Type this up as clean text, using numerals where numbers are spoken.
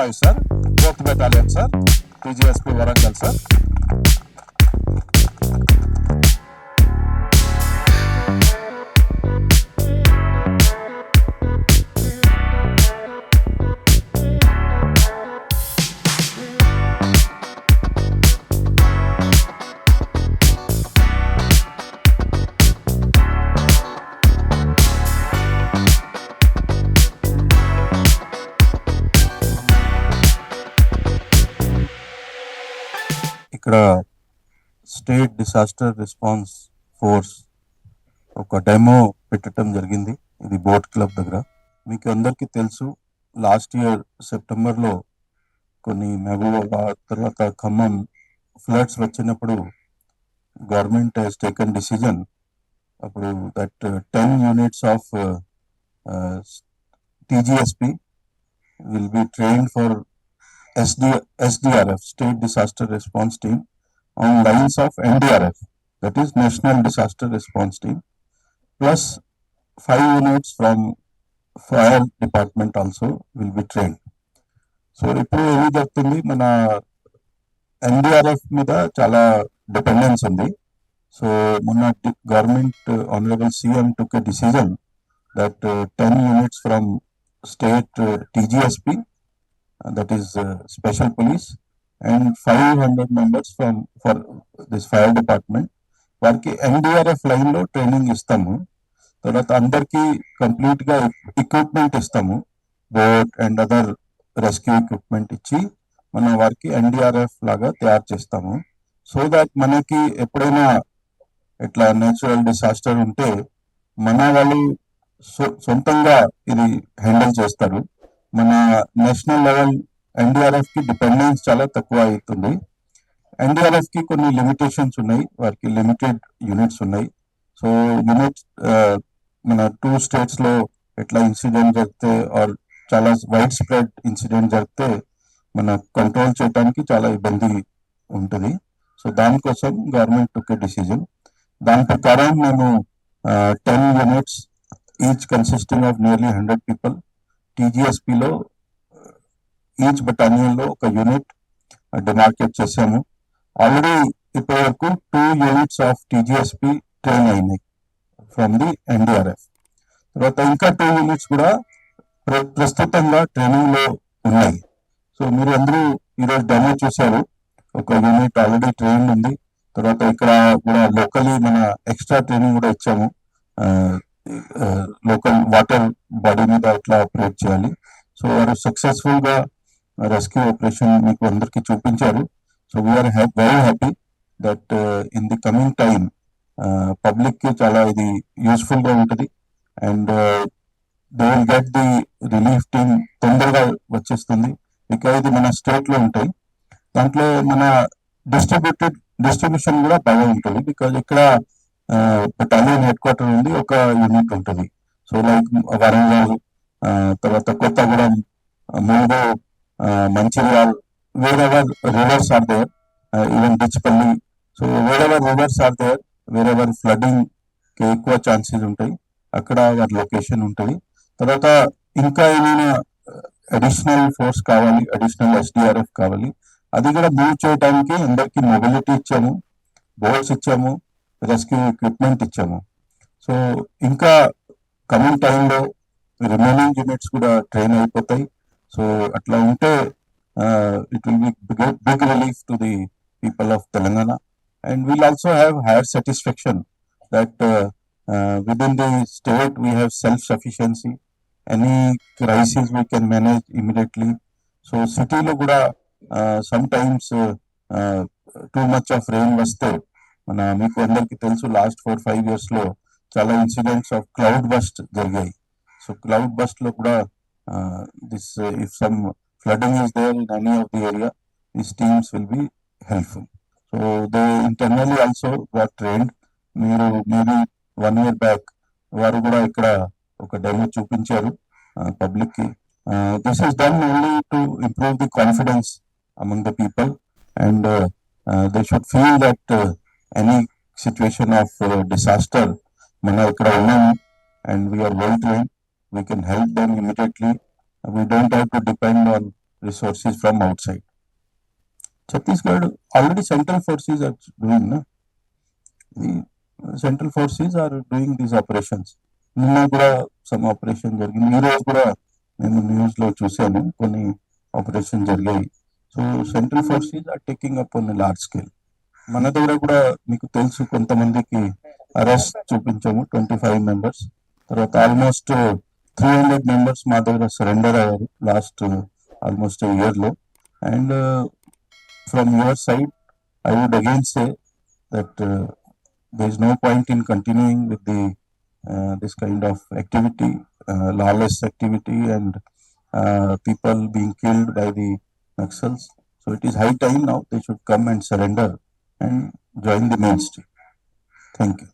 5 sir, 4th battalion sir, TGSP Warangal sir. ఇక్కడ state disaster response force ఒక demo పెట్టడం జరిగింది. ఇది బోట్ క్లబ్ దగ్గర. మీకు అందరికీ తెలుసు, లాస్ట్ ఇయర్ సెప్టెంబర్లో కొన్ని మహబూబాబాద్ తర్వాత ఖమ్మం ఫ్లడ్స్ వచ్చినప్పుడు గవర్నమెంట్ హెస్ టేకన్ డిసిజన్. అప్పుడు that 10 units of TGSP will be trained for SDRF, State Disaster Response Team, on lines of NDRF, that is National Disaster Response Team, plus 5 units from Fire Department also will be trained. So ఇప్పుడు ఏమి జరుగుతుంది, మన NDRF మీద చాలా dependence ఉంది. So మొన్న government honourable CM took a decision that 10 units from state TGSP, that is special police, and 500 members for this fire department వారికి NDRF line లో ట్రైనింగ్ ఇస్తాము. తర్వాత అందరికి కంప్లీట్ గా ఎక్విప్మెంట్ ఇస్తాము, boat and other rescue equipment ఇచ్చి మనం వారికి NDRF లాగా తయారు చేస్తాము. సో దాట్ మనకి ఎప్పుడైనా ఇట్లా నేచురల్ డిసాస్టర్ ఉంటే మన వాళ్ళు సొంతంగా ఇది హ్యాండిల్ చేస్తారు. మన నేషనల్ లెవెల్ NDRF కి డిపెండెన్స్ చాలా తక్కువ అవుతుంది. NDRF కి కొన్ని లిమిటేషన్స్ ఉన్నాయి, వారికి లిమిటెడ్ యూనిట్స్ ఉన్నాయి. సో యూనిట్ మన 2 states లో ఎట్లా ఇన్సిడెంట్ జరిగితే ఆర్ చాలా వైడ్ స్ప్రెడ్ ఇన్సిడెంట్ జరిగితే మన కంట్రోల్ చేయడానికి చాలా ఇబ్బంది ఉంటుంది. సో దానికోసం గవర్నమెంట్ టుక్ ఏ డిసిజన్. దాని ప్రకారం మేము 10 units each consisting of nearly 100 people టీజీఎస్పీలో ఈచ్ బటాలియన్ లో ఒక యూనిట్ డిమార్కేట్ చేసాము. ఆల్రెడీ ఇప్పటి వరకు 2 units ఆఫ్ టీజీఎస్పీ ట్రైన్ అయినాయి ఫ్రమ్ ది NDRF. తర్వాత ఇంకా 2 units కూడా ప్రస్తుతంగా ట్రైనింగ్ లో ఉన్నాయి. సో మీరు అందరూ ఈరోజు డెమో చూశారు, ఒక యూనిట్ ఆల్రెడీ ట్రైన్ ఉంది. తర్వాత ఇక్కడ కూడా లోకలీ మన ఎక్స్ట్రా ట్రైనింగ్ కూడా ఇచ్చాము, లోకల్ వాటర్ బాడీ మీద ఎట్లా ఆపరేట్ చేయాలి. సో వారు సక్సెస్ఫుల్ గా రెస్క్యూ ఆపరేషన్ మీకు అందరికి చూపించారు. So we're very happy that in the coming time public కి చాలా ఇది యూస్ఫుల్ గా ఉంటుంది. And they will get the relief team తొందరగా వచ్చేస్తుంది. ఇక ఇది మన స్టేట్ లో ఉంటాయి, దాంట్లో మన డిస్ట్రిబ్యూషన్ కూడా బాగా ఉంటుంది. బికాజ్ ఇక్కడ బటాలియన్ హెడ్ క్వార్టర్ ఉంది, ఒక యూనిట్ ఉంటుంది. సో లైక్ వరంగల్, తర్వాత Kothagudem, Mulugu, Mancherial, wherever rivers are there, even Dichpally. So wherever rivers are there, wherever flooding కి ఎక్కువ ఛాన్సెస్ ఉంటాయి, అక్కడ వారి లొకేషన్ ఉంటుంది. తర్వాత ఇంకా ఏమైనా అడిషనల్ ఫోర్స్ కావాలి, అడిషనల్ SDRF కావాలి, అది కూడా మూవ్ చేయడానికి అందరికి మొబిలిటీ ఇచ్చాము, బోట్స్ ఇచ్చాము, రెస్క్యూ ఎక్విప్మెంట్ ఇచ్చాము. సో ఇంకా కమింగ్ టైంలో రిమైనింగ్ యూనిట్స్ కూడా ట్రైన్ అయిపోతాయి. సో అట్లా ఉంటే it will be big relief to the people of Telangana. And we'll also have higher satisfaction that within the state we have self-sufficiency. Any crisis we can manage immediately. So city lo kuda sometimes too much of rain vaste mana meeku andarki telusu last 4-5 years lo chala incidents of cloud burst jargayi. So cloud burst lo kuda this if some flooding is there in any of the area, these teams will be helpful. So they internally also got trained. మీరు maybe 1 year back వారు కూడా ఇక్కడ ఒక demo చూపించారు public కి. This is done only to improve the confidence among the people and they should feel that any situation of disaster మనం ఇక్కడ ఉన్నాము and we're well train, we can help them immediately. We don't have to depend on resources from outside. Chhattisgarh already central forces are doing, na? The central forces are doing these operations. నిన్న కూడా some operation జరిగింది. ఈ రోజు కూడా నేను news లో చూశాను కొన్ని ఆపరేషన్ జరిగాయి. So central forces are taking up on large scale. మన దగ్గర కూడా మీకు తెలుసు కొంతమందికి అరెస్ట్ చూపించాము, 25 మెంబర్స్. తర్వాత ఆల్మోస్ట్ 300 మెంబర్స్ మా దగ్గర సరెండర్ అయ్యారు లాస్ట్ ఆల్మోస్ట్ ఇయర్ లో. And from your side I would again say that there is no point in continuing with this kind of activity, lawless activity, and people being killed by the Naxals. So it is high time now they should come and surrender and join the mainstream. Thank you.